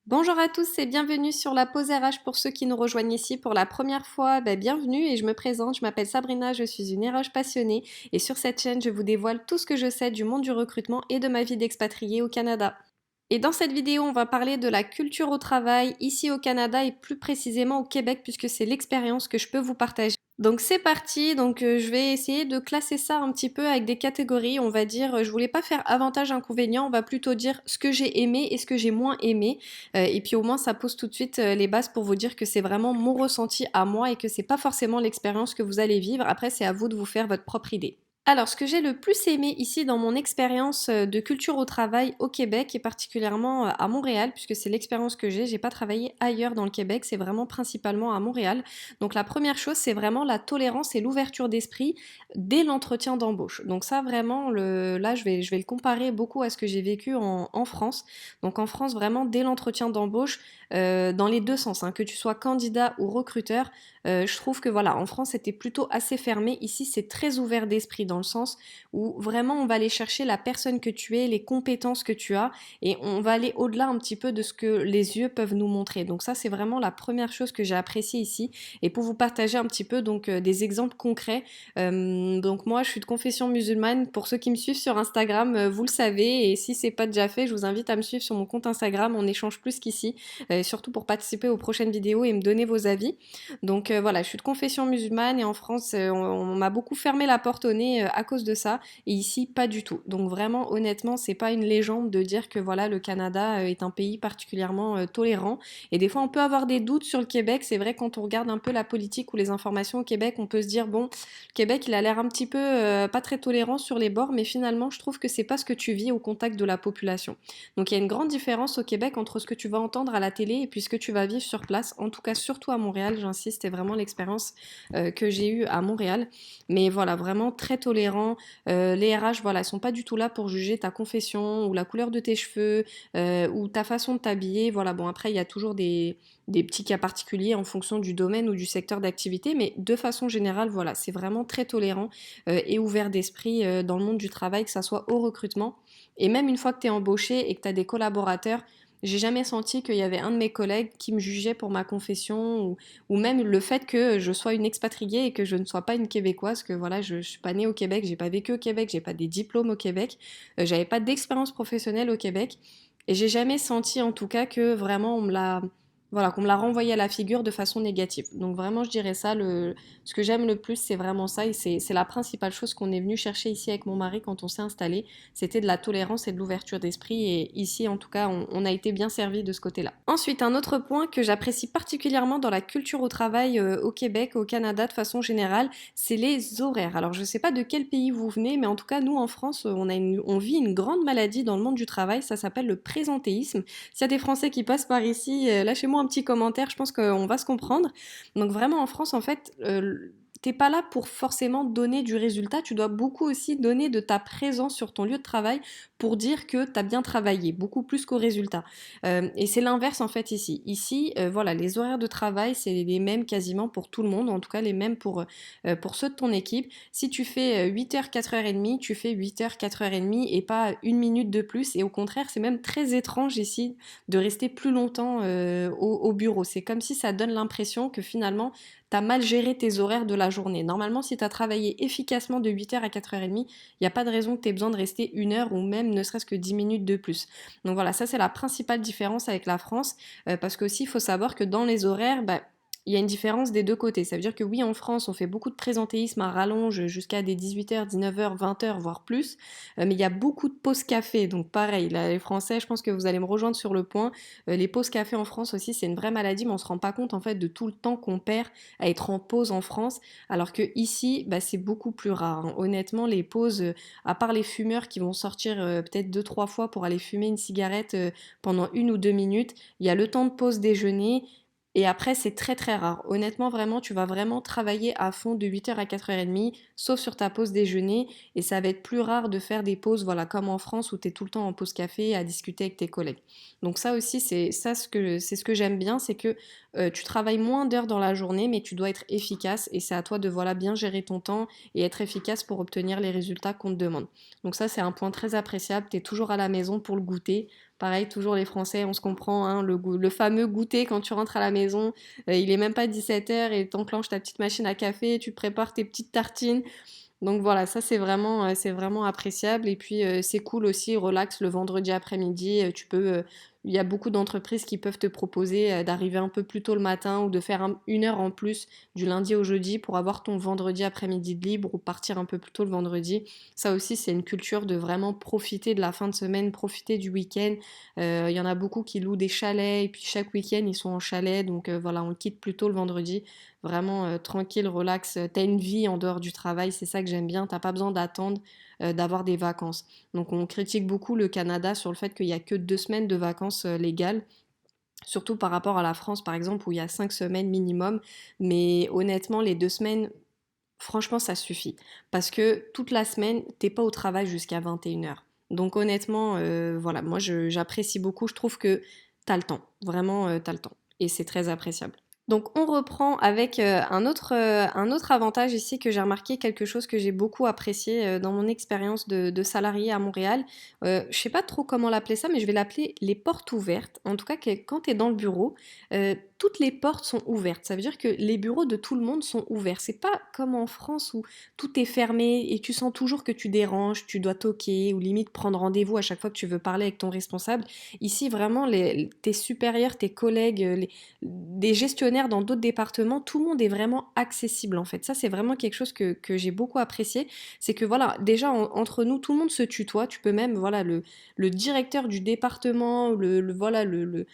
Bonjour à tous et bienvenue sur la pause RH pour ceux qui nous rejoignent ici pour la première fois. Bienvenue et je me présente, je m'appelle Sabrina, je suis une RH passionnée et sur cette chaîne je vous dévoile tout ce que je sais du monde du recrutement et de ma vie d'expatriée au Canada. Et dans cette vidéo, on va parler de la culture au travail ici au Canada et plus précisément au Québec puisque c'est l'expérience que je peux vous partager. Donc c'est parti, je vais essayer de classer ça un petit peu avec des catégories, on va dire, je voulais pas faire avantage-inconvénient, on va plutôt dire ce que j'ai aimé et ce que j'ai moins aimé, et puis au moins ça pose tout de suite les bases pour vous dire que c'est vraiment mon ressenti à moi et que c'est pas forcément l'expérience que vous allez vivre, après c'est à vous de vous faire votre propre idée. Alors, ce que j'ai le plus aimé ici dans mon expérience de culture au travail au Québec et particulièrement à Montréal, puisque c'est l'expérience que j'ai pas travaillé ailleurs dans le Québec, c'est vraiment principalement à Montréal. Donc la première chose, c'est vraiment la tolérance et l'ouverture d'esprit dès l'entretien d'embauche. Donc ça vraiment, là je vais le comparer beaucoup à ce que j'ai vécu en France. Donc en France, vraiment dès l'entretien d'embauche, dans les deux sens, hein, que tu sois candidat ou recruteur, je trouve que voilà, en France c'était plutôt assez fermé. Ici c'est très ouvert d'esprit dans le sens où vraiment on va aller chercher la personne que tu es, les compétences que tu as et on va aller au-delà un petit peu de ce que les yeux peuvent nous montrer. Donc ça c'est vraiment la première chose que j'ai appréciée ici et pour vous partager un petit peu des exemples concrets. Donc moi je suis de confession musulmane. Pour ceux qui me suivent sur Instagram, vous le savez et si c'est pas déjà fait, je vous invite à me suivre sur mon compte Instagram. On échange plus qu'ici, surtout pour participer aux prochaines vidéos et me donner vos avis. Donc voilà, je suis de confession musulmane et en France, on m'a beaucoup fermé la porte au nez à cause de ça. Et ici, pas du tout. Donc vraiment, honnêtement, c'est pas une légende de dire que voilà, le Canada est un pays particulièrement tolérant. Et des fois, on peut avoir des doutes sur le Québec. C'est vrai, quand on regarde un peu la politique ou les informations au Québec, on peut se dire, bon, le Québec, il a l'air un petit peu pas très tolérant sur les bords, mais finalement, je trouve que c'est pas ce que tu vis au contact de la population. Donc il y a une grande différence au Québec entre ce que tu vas entendre à la télé et puis ce que tu vas vivre sur place. En tout cas, surtout à Montréal, j'insiste, c'était vraiment l'expérience que j'ai eue à Montréal. Mais voilà, vraiment très tolérant. Les RH, voilà, ils sont pas du tout là pour juger ta confession ou la couleur de tes cheveux ou ta façon de t'habiller. Voilà, bon après, il y a toujours des petits cas particuliers en fonction du domaine ou du secteur d'activité, mais de façon générale, voilà, c'est vraiment très tolérant et ouvert d'esprit dans le monde du travail, que ça soit au recrutement. Et même une fois que tu es embauché et que tu as des collaborateurs, j'ai jamais senti qu'il y avait un de mes collègues qui me jugeait pour ma confession ou même le fait que je sois une expatriée et que je ne sois pas une québécoise, que voilà, je suis pas née au Québec, j'ai pas vécu au Québec, j'ai pas des diplômes au Québec, j'avais pas d'expérience professionnelle au Québec et j'ai jamais senti en tout cas que vraiment qu'on me l'a renvoyé à la figure de façon négative. Donc vraiment, je dirais ça, ce que j'aime le plus, c'est vraiment ça et c'est la principale chose qu'on est venu chercher ici avec mon mari quand on s'est installé, c'était de la tolérance et de l'ouverture d'esprit et ici en tout cas on a été bien servi de ce côté-là. Ensuite un autre point que j'apprécie particulièrement dans la culture au travail au Québec, au Canada de façon générale, c'est les horaires. Alors je sais pas de quel pays vous venez mais en tout cas nous en France on vit une grande maladie dans le monde du travail, ça s'appelle le présentéisme. S'il y a des Français qui passent par ici, lâchez-moi un petit commentaire, je pense qu'on va se comprendre. Donc vraiment en France en fait t'es pas là pour forcément donner du résultat, tu dois beaucoup aussi donner de ta présence sur ton lieu de travail pour dire que tu as bien travaillé, beaucoup plus qu'au résultat. Et c'est l'inverse en fait ici. Ici, voilà, les horaires de travail, c'est les mêmes quasiment pour tout le monde, en tout cas les mêmes pour ceux de ton équipe. Si tu fais 8h, 4h30, tu fais 8h, 4h30 et pas une minute de plus. Et au contraire, c'est même très étrange ici de rester plus longtemps au bureau. C'est comme si ça donne l'impression que finalement, t'as mal géré tes horaires de la journée. Normalement, si t'as travaillé efficacement de 8h à 4h30, il n'y a pas de raison que t'aies besoin de rester une heure ou même ne serait-ce que 10 minutes de plus. Donc voilà, ça c'est la principale différence avec la France, parce qu'aussi il faut savoir que dans les horaires, il y a une différence des deux côtés. Ça veut dire que oui, en France, on fait beaucoup de présentéisme à rallonge jusqu'à des 18h, 19h, 20h, voire plus. Mais il y a beaucoup de pauses café. Donc pareil, là, les Français, je pense que vous allez me rejoindre sur le point. Les pauses café en France aussi, c'est une vraie maladie, mais on se rend pas compte en fait de tout le temps qu'on perd à être en pause en France. Alors que ici, c'est beaucoup plus rare, hein. Honnêtement, les pauses, à part les fumeurs qui vont sortir peut-être 2, 3 fois pour aller fumer une cigarette pendant 1 ou 2 minutes, il y a le temps de pause déjeuner. Et après, c'est très très rare. Honnêtement, vraiment, tu vas vraiment travailler à fond de 8h à 4h30, sauf sur ta pause déjeuner. Et ça va être plus rare de faire des pauses, voilà, comme en France où tu es tout le temps en pause café à discuter avec tes collègues. Donc ça aussi, c'est ce que j'aime bien, c'est que tu travailles moins d'heures dans la journée, mais tu dois être efficace. Et c'est à toi de voilà, bien gérer ton temps et être efficace pour obtenir les résultats qu'on te demande. Donc ça, c'est un point très appréciable. Tu es toujours à la maison pour le goûter. Pareil, toujours les Français, on se comprend, hein, le fameux goûter quand tu rentres à la maison, il est même pas 17h et t'enclenches ta petite machine à café, tu te prépares tes petites tartines. Donc voilà, ça c'est vraiment appréciable. Et puis c'est cool aussi, relax le vendredi après-midi. Il y a beaucoup d'entreprises qui peuvent te proposer d'arriver un peu plus tôt le matin ou de faire une heure en plus du lundi au jeudi pour avoir ton vendredi après-midi de libre ou partir un peu plus tôt le vendredi. Ça aussi, c'est une culture de vraiment profiter de la fin de semaine, profiter du week-end. Il y en a beaucoup qui louent des chalets et puis chaque week-end ils sont en chalet. Donc voilà, on quitte plus tôt le vendredi. Vraiment tranquille, relax. T'as une vie en dehors du travail, c'est ça que j'aime bien. T'as pas besoin d'attendre d'avoir des vacances. Donc on critique beaucoup le Canada sur le fait qu'il y a que 2 semaines de vacances légales. Surtout par rapport à la France, par exemple, où il y a 5 semaines minimum. Mais honnêtement, les 2 semaines, franchement, ça suffit. Parce que toute la semaine, t'es pas au travail jusqu'à 21h. Donc honnêtement, voilà, moi j'apprécie beaucoup. Je trouve que t'as le temps. Vraiment, t'as le temps. Et c'est très appréciable. Donc on reprend avec un autre avantage ici que j'ai remarqué, quelque chose que j'ai beaucoup apprécié dans mon expérience de salarié à Montréal. Je sais pas trop comment l'appeler ça, mais je vais l'appeler les portes ouvertes. En tout cas, quand tu es dans le bureau, toutes les portes sont ouvertes. Ça veut dire que les bureaux de tout le monde sont ouverts. C'est pas comme en France où tout est fermé et tu sens toujours que tu déranges, tu dois toquer ou limite prendre rendez-vous à chaque fois que tu veux parler avec ton responsable. Ici, vraiment, tes supérieurs, tes collègues, des gestionnaires dans d'autres départements, tout le monde est vraiment accessible en fait. Ça, c'est vraiment quelque chose que j'ai beaucoup apprécié. C'est que voilà, déjà entre nous, tout le monde se tutoie. Tu peux même, voilà, le directeur du département, voilà, le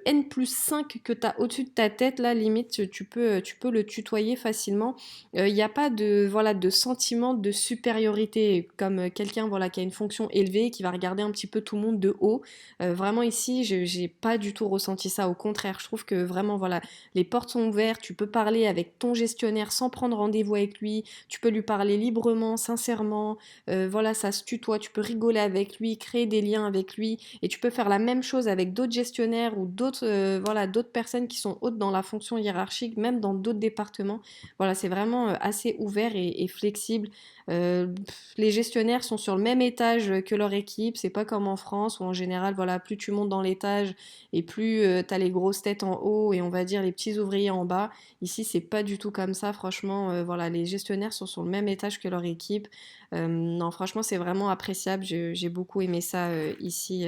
N+5 que tu as au-dessus de ta tête, là, limite, tu peux le tutoyer facilement. Il n'y a pas de, voilà, de sentiment de supériorité comme quelqu'un voilà, qui a une fonction élevée, qui va regarder un petit peu tout le monde de haut. Vraiment ici, j'ai pas du tout ressenti ça. Au contraire, je trouve que vraiment, voilà, les portes sont ouvertes. Tu peux parler avec ton gestionnaire sans prendre rendez-vous avec lui. Tu peux lui parler librement, sincèrement. Voilà, ça se tutoie. Tu peux rigoler avec lui, créer des liens avec lui. Et tu peux faire la même chose avec d'autres gestionnaires ou d'autres voilà, d'autres personnes qui sont hautes dans la fonction hiérarchique, même dans d'autres départements. Voilà, c'est vraiment assez ouvert et flexible. Les gestionnaires sont sur le même étage que leur équipe, c'est pas comme en France où en général, voilà, plus tu montes dans l'étage et plus t'as les grosses têtes en haut et on va dire les petits ouvriers en bas. Ici, c'est pas du tout comme ça, franchement, voilà, les gestionnaires sont sur le même étage que leur équipe. Non, franchement, c'est vraiment appréciable, j'ai beaucoup aimé ça ici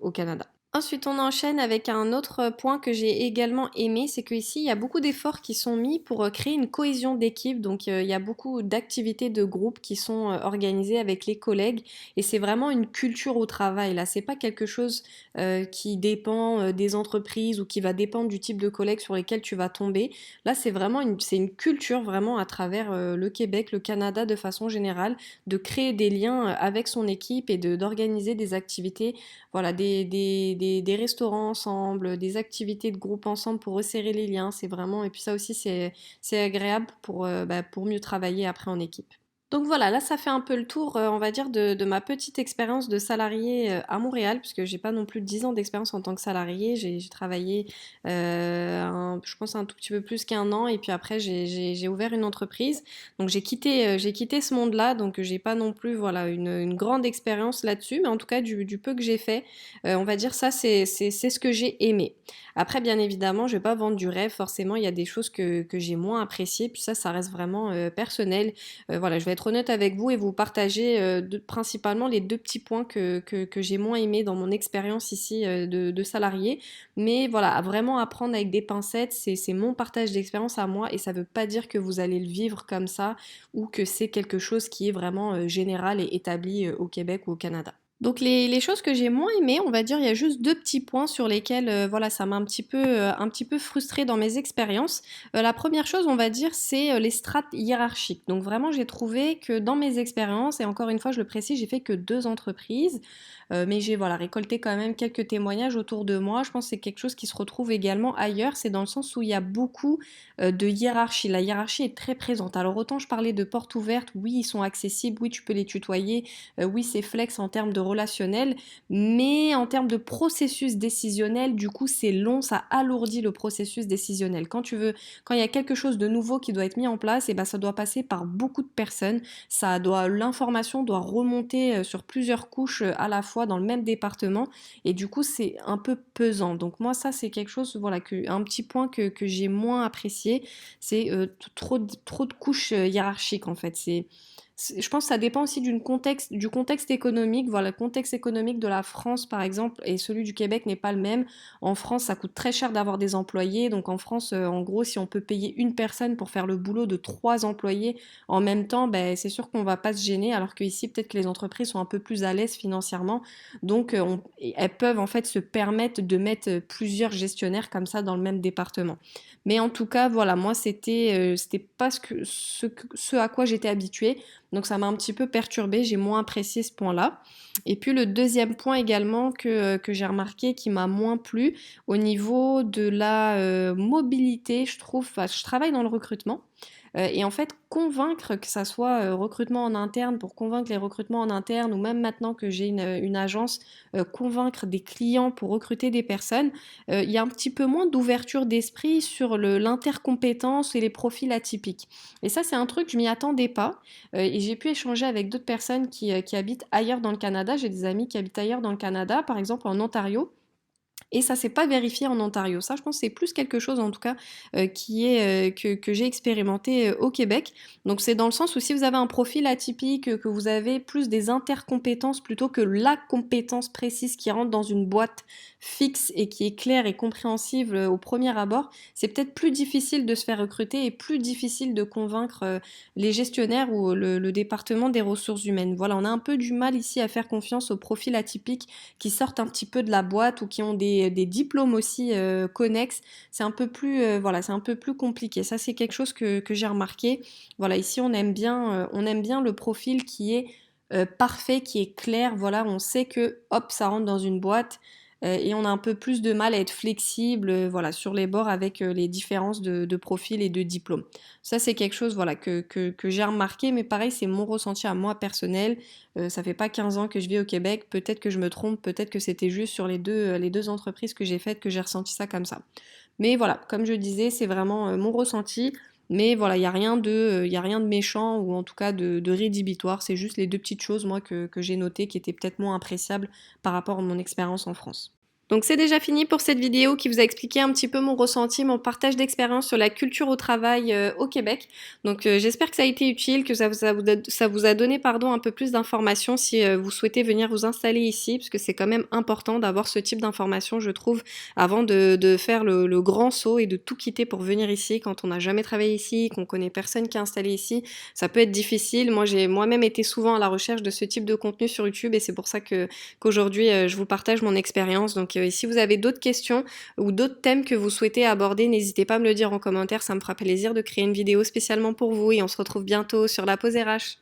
au Canada. Ensuite, on enchaîne avec un autre point que j'ai également aimé, c'est qu'ici, il y a beaucoup d'efforts qui sont mis pour créer une cohésion d'équipe. Donc, il y a beaucoup d'activités de groupe qui sont organisées avec les collègues. Et c'est vraiment une culture au travail. Là, c'est pas quelque chose qui dépend des entreprises ou qui va dépendre du type de collègues sur lesquels tu vas tomber. Là, c'est une culture vraiment à travers le Québec, le Canada de façon générale, de créer des liens avec son équipe et d'organiser des activités voilà, des restaurants ensemble, des activités de groupe ensemble pour resserrer les liens. C'est vraiment, et puis ça aussi, c'est agréable pour mieux travailler après en équipe. Donc voilà, là ça fait un peu le tour, on va dire, de ma petite expérience de salarié à Montréal, puisque j'ai pas non plus 10 ans d'expérience en tant que salarié. J'ai travaillé, je pense, un tout petit peu plus qu'1 an, et puis après j'ai ouvert une entreprise. Donc j'ai quitté ce monde-là, donc j'ai pas non plus voilà, une grande expérience là-dessus, mais en tout cas du peu que j'ai fait, on va dire ça, c'est ce que j'ai aimé. Après, bien évidemment, je vais pas vendre du rêve, forcément, il y a des choses que j'ai moins appréciées, puis ça reste vraiment personnel. Voilà, je vais être honnête avec vous et vous partager principalement les deux petits points que j'ai moins aimés dans mon expérience ici de salarié. Mais voilà, à vraiment apprendre avec des pincettes, c'est mon partage d'expérience à moi et ça veut pas dire que vous allez le vivre comme ça ou que c'est quelque chose qui est vraiment général et établi au Québec ou au Canada. Donc les choses que j'ai moins aimées, on va dire, il y a juste deux petits points sur lesquels voilà, ça m'a un petit peu frustrée dans mes expériences. La première chose, on va dire, c'est les strates hiérarchiques. Donc vraiment, j'ai trouvé que dans mes expériences, et encore une fois, je le précise, j'ai fait que 2 entreprises, mais j'ai voilà, récolté quand même quelques témoignages autour de moi. Je pense que c'est quelque chose qui se retrouve également ailleurs, c'est dans le sens où il y a beaucoup de hiérarchie. La hiérarchie est très présente. Alors autant je parlais de portes ouvertes, oui, ils sont accessibles, oui, tu peux les tutoyer, oui, c'est flex en termes de relationnel, mais en termes de processus décisionnel, du coup, c'est long, ça alourdit le processus décisionnel. Quand il y a quelque chose de nouveau qui doit être mis en place, et ben ça doit passer par beaucoup de personnes. L'information doit remonter sur plusieurs couches à la fois dans le même département, et du coup, c'est un peu pesant. Donc moi, ça, c'est quelque chose, voilà, un petit point que j'ai moins apprécié, c'est trop de couches hiérarchiques en fait. Je pense que ça dépend aussi du contexte économique. Voilà, le contexte économique de la France, par exemple, et celui du Québec n'est pas le même. En France, ça coûte très cher d'avoir des employés. Donc en France, en gros, si on peut payer une personne pour faire le boulot de 3 employés en même temps, ben, c'est sûr qu'on va pas se gêner. Alors qu'ici, peut-être que les entreprises sont un peu plus à l'aise financièrement. Donc elles peuvent en fait se permettre de mettre plusieurs gestionnaires comme ça dans le même département. Mais en tout cas, voilà, moi, c'était pas ce à quoi j'étais habituée. Donc ça m'a un petit peu perturbée, j'ai moins apprécié ce point-là. Et puis le deuxième point également que j'ai remarqué qui m'a moins plu, au niveau de la mobilité, je trouve, enfin, je travaille dans le recrutement. Et en fait, convaincre, que ça soit recrutement en interne, pour convaincre les recrutements en interne, ou même maintenant que j'ai une agence, convaincre des clients pour recruter des personnes, il y a un petit peu moins d'ouverture d'esprit sur l'intercompétence et les profils atypiques. Et ça, c'est un truc, je m'y attendais pas. Et j'ai pu échanger avec d'autres personnes qui habitent ailleurs dans le Canada. J'ai des amis qui habitent ailleurs dans le Canada, par exemple en Ontario. Et ça s'est pas vérifié en Ontario. Ça, je pense que c'est plus quelque chose, en tout cas, que j'ai expérimenté au Québec. Donc, c'est dans le sens où si vous avez un profil atypique, que vous avez plus des intercompétences plutôt que la compétence précise qui rentre dans une boîte fixe et qui est claire et compréhensible au premier abord, c'est peut-être plus difficile de se faire recruter et plus difficile de convaincre les gestionnaires ou le département des ressources humaines. Voilà, on a un peu du mal ici à faire confiance aux profils atypiques qui sortent un petit peu de la boîte ou qui ont des diplômes aussi connexes. C'est un peu plus voilà, c'est un peu plus compliqué. Ça, c'est quelque chose que j'ai remarqué. Voilà, ici on aime bien le profil qui est parfait, qui est clair. Voilà, on sait que hop, ça rentre dans une boîte. Et on a un peu plus de mal à être flexible, voilà, sur les bords avec les différences de profil et de diplôme. Ça, c'est quelque chose, voilà, que j'ai remarqué, mais pareil, c'est mon ressenti à moi personnel. Ça fait pas 15 ans que je vis au Québec. Peut-être que je me trompe, peut-être que c'était juste sur les deux entreprises que j'ai faites que j'ai ressenti ça comme ça. Mais voilà, comme je disais, c'est vraiment mon ressenti. Mais voilà, il n'y a y a rien de méchant ou en tout cas de rédhibitoire. C'est juste les deux petites choses, moi, que j'ai notées qui étaient peut-être moins appréciables par rapport à mon expérience en France. Donc c'est déjà fini pour cette vidéo qui vous a expliqué un petit peu mon ressenti, mon partage d'expérience sur la culture au travail au Québec. Donc j'espère que ça a été utile, que ça vous a donné un peu plus d'informations si vous souhaitez venir vous installer ici, parce que c'est quand même important d'avoir ce type d'informations, je trouve, avant de faire le grand saut et de tout quitter pour venir ici quand on n'a jamais travaillé ici, qu'on connaît personne qui est installé ici. Ça peut être difficile. Moi j'ai moi-même été souvent à la recherche de ce type de contenu sur YouTube et c'est pour ça qu'aujourd'hui je vous partage mon expérience. Donc si vous avez d'autres questions ou d'autres thèmes que vous souhaitez aborder, n'hésitez pas à me le dire en commentaire, ça me fera plaisir de créer une vidéo spécialement pour vous et on se retrouve bientôt sur la pause RH.